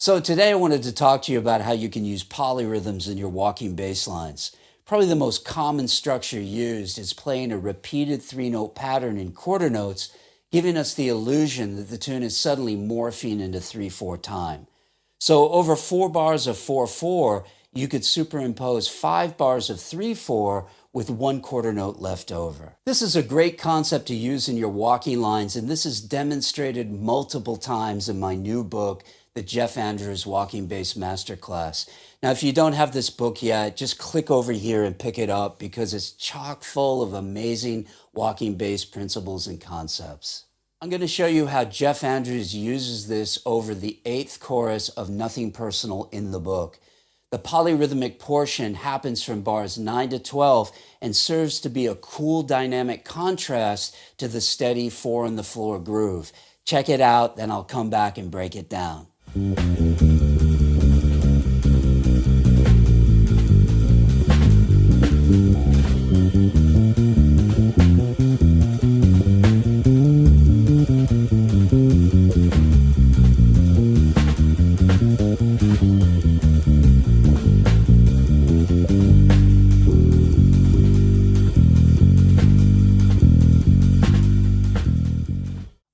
So today I wanted to talk to you about how you can use polyrhythms in your walking bass lines. Probably the most common structure used is playing a repeated three-note pattern in quarter notes, giving us the illusion that the tune is suddenly morphing into 3/4 time. So over 4 bars of 4/4, you could superimpose 5 bars of 3/4 with 1 quarter note left over. This is a great concept to use in your walking lines, and this is demonstrated multiple times in my new book, the Jeff Andrews Walking Bass Masterclass. Now, if you don't have this book yet, just click over here and pick it up because it's chock full of amazing walking bass principles and concepts. I'm going to show you how Jeff Andrews uses this over the 8th chorus of Nothing Personal in the book. The polyrhythmic portion happens from bars 9 to 12 and serves to be a cool dynamic contrast to the steady 4 on the floor groove. Check it out, then I'll come back and break it down.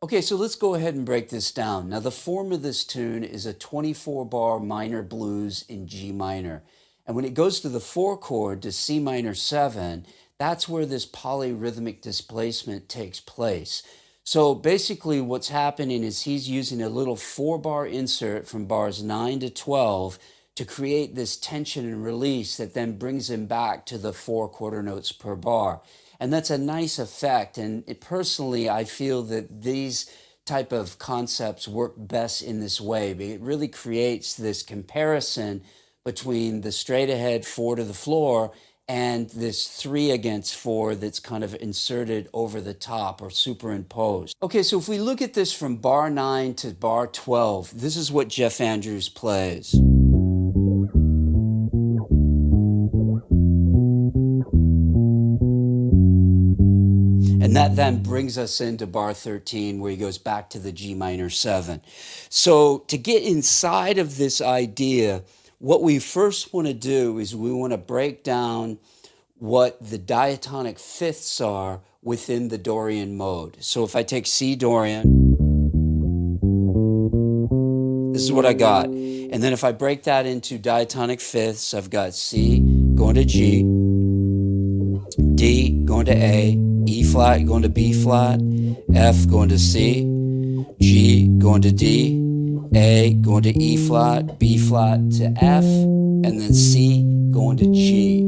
Okay, so let's go ahead and break this down. Now, the form of this tune is a 24-bar minor blues in G minor. And when it goes to the 4 chord, to C minor 7, that's where this polyrhythmic displacement takes place. So basically what's happening is he's using a little 4-bar insert from bars 9 to 12 to create this tension and release that then brings him back to the 4 quarter notes per bar. And that's a nice effect. And personally, I feel that these type of concepts work best in this way. It really creates this comparison between the straight ahead 4 to the floor and this 3 against 4 that's kind of inserted over the top or superimposed. Okay, so if we look at this from bar 9 to bar 12, this is what Jeff Andrews plays. And that then brings us into bar 13 where he goes back to the G minor 7. So to get inside of this idea, what we first want to do is we want to break down what the diatonic fifths are within the Dorian mode. So if I take C Dorian, this is what I got. And then if I break that into diatonic fifths, I've got C going to G, D going to A, E flat going to B flat, F going to C, G going to D, A going to E flat, B flat to F, and then C going to G,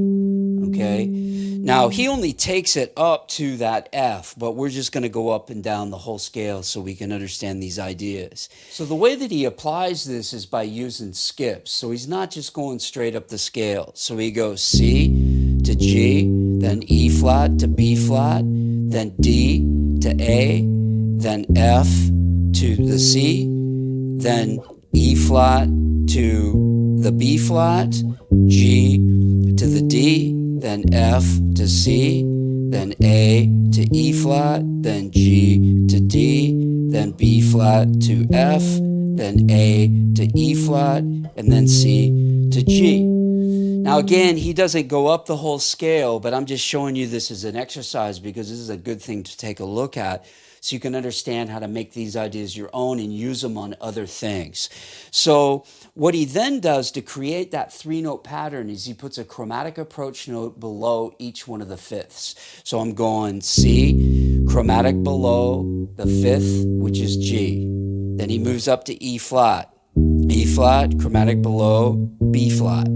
okay? Now, he only takes it up to that F, but we're just going to go up and down the whole scale so we can understand these ideas. So the way that he applies this is by using skips. So he's not just going straight up the scale. So he goes C to G, then E flat to B flat, then D to A, then F to the C, then E flat to the B flat, G to the D, then F to C, then A to E flat, then G to D, then B flat to F, then A to E flat, and then C to G. Now again, he doesn't go up the whole scale, but I'm just showing you this as an exercise because this is a good thing to take a look at so you can understand how to make these ideas your own and use them on other things. So what he then does to create that 3-note pattern is he puts a chromatic approach note below each one of the fifths. So I'm going C, chromatic below the 5th, which is G. Then he moves up to E flat, chromatic below B flat,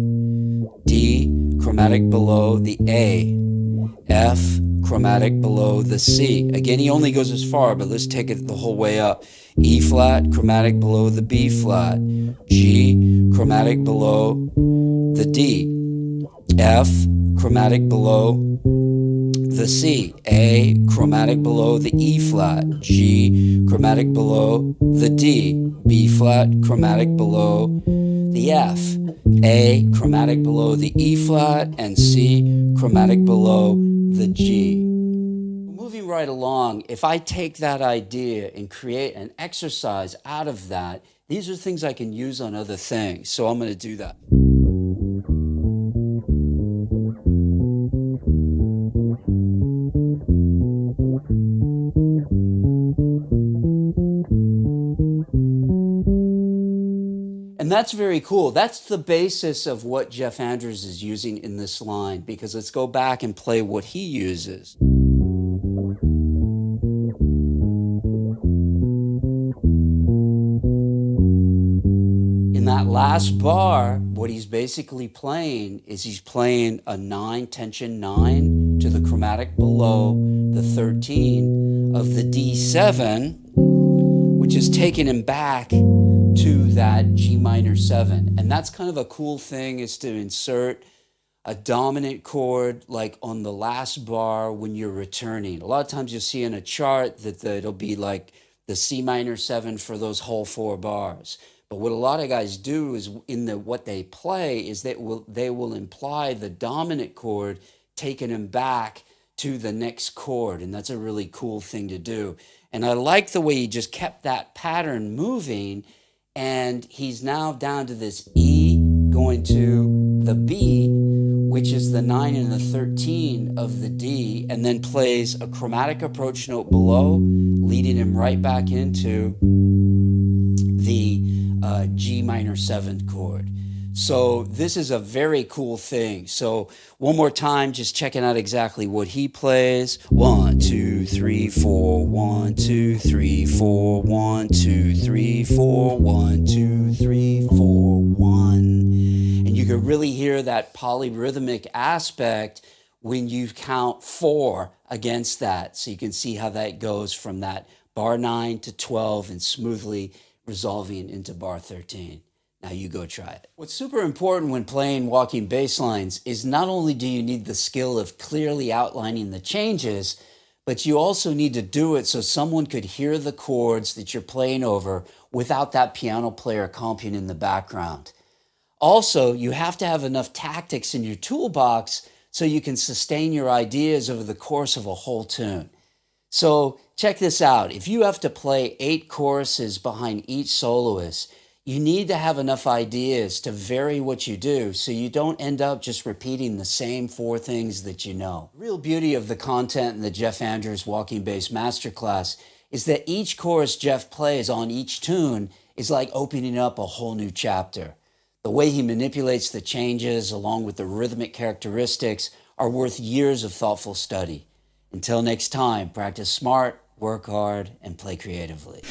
D, chromatic below the A, F, chromatic below the C. Again, he only goes as far, but let's take it the whole way up. E flat, chromatic below the B flat, G, chromatic below the D, F, chromatic below the C, A, chromatic below the E flat, G, chromatic below the D, B flat, chromatic below the F, A, chromatic below the E flat, and C, chromatic below the G. Moving right along, if I take that idea and create an exercise out of that These are things I can use on other things, so I'm going to do that. And that's very cool. That's the basis of what Jeff Andrews is using in this line, because let's go back and play what he uses. In that last bar, what he's basically playing is he's playing a 9, tension 9 to the chromatic below the 13 of the D7, which is taking him back to that G minor 7. And that's kind of a cool thing, is to insert a dominant chord like on the last bar when you're returning. A lot of times you'll see in a chart that it'll be like the C minor 7 for those whole 4 bars. But what a lot of guys do is what they play is they will imply the dominant chord taking them back to the next chord, and that's a really cool thing to do. And I like the way he just kept that pattern moving, and he's now down to this E going to the B, which is the 9 and the 13 of the D, and then plays a chromatic approach note below, leading him right back into the G minor 7 chord. So this is a very cool thing. So one more time, just checking out exactly what he plays. 1, 2, 3, 4, 1, 2, 3, 4, 1, 2, 3, 4, 1, 2, 3, 4, 1. And you can really hear that polyrhythmic aspect when you count 4 against that. So you can see how that goes from that bar 9 to 12 and smoothly resolving into bar 13. Now you go try it. What's super important when playing walking bass lines is not only do you need the skill of clearly outlining the changes, but you also need to do it so someone could hear the chords that you're playing over without that piano player comping in the background. Also, you have to have enough tactics in your toolbox so you can sustain your ideas over the course of a whole tune. So check this out. If you have to play 8 choruses behind each soloist, you need to have enough ideas to vary what you do so you don't end up just repeating the same 4 things that you know. The real beauty of the content in the Jeff Andrews Walking Bass Masterclass is that each chorus Jeff plays on each tune is like opening up a whole new chapter. The way he manipulates the changes along with the rhythmic characteristics are worth years of thoughtful study. Until next time, practice smart, work hard, and play creatively.